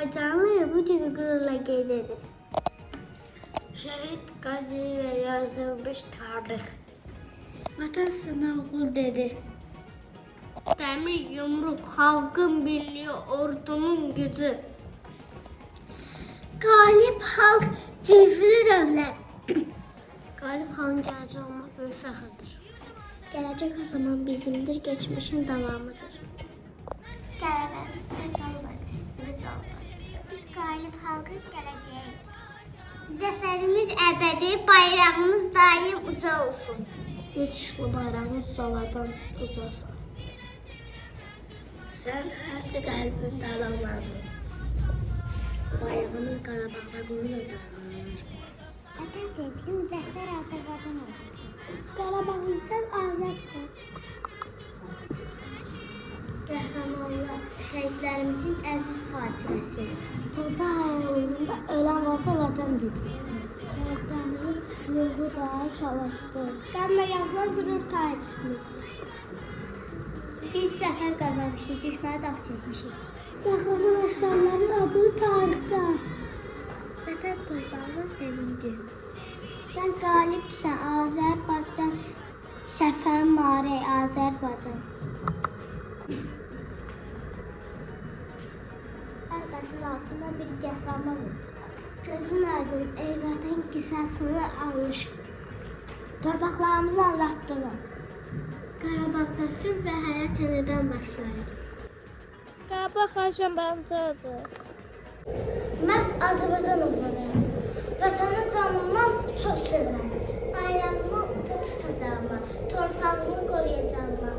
Azərbaycanlı bu günü qürurla qeyd edir. Şəhid Qazi ilə yazılmış tarix. Vətən sənə oğul dedi. Dəmir yumruq, xalqın birliyi, ordunun gücü. Qalib xalq, güclü dövlət. Qalib xalqın gələcək olmaq böyük fəxrdir. Gələcək o zaman bizimdir, geçmişin davamıdır. Qələbəmiz səs olmadı, sürüz olmadı. Biz qalib xalqın gələcəyik. Zəfərimiz əbədi, bayrağımız daim uca olsun. Üç bayrağımız saladan uca olsun. Sən hərci qəlbində alanlandın. Bayrağımız Qarabağda qürurla dalgalanır. Vətən sevgim zəfər Azərbaycan olsun. Qarabağlısan, azadsan. Qəhrəmanlar, şəhidlərimizin əziz xatirəsi. Torpaq ayağında ölən varsa vətəndir. Şəhidlərimizin ruhu da şalaşdır. Qanla yazılan qürur tariximiz. Biz zəfər qazanmışıq, düşməni dağ çəkmişik. Qəhrəman aşlarların adını tarixdə. Vətən torpağının sevinci. Sən qalibsən, Azərbaycan. Şəfər Marey, Azərbaycan. Hər daşın altında bir qəhrəmanız. Gözün aydın, ey vətən qisasını almış. Torpaqlarımızı anlatdılar. Qarabağda sülh və həyat yenidən başlayır. Qarabağ Azərbaycanlıdır. Mən Azərbaycan oğlanıyam. Vətəni canımdan çox sevirəm. Bayrağımı uca tutacağıma, torpağımı qoruyacağıma.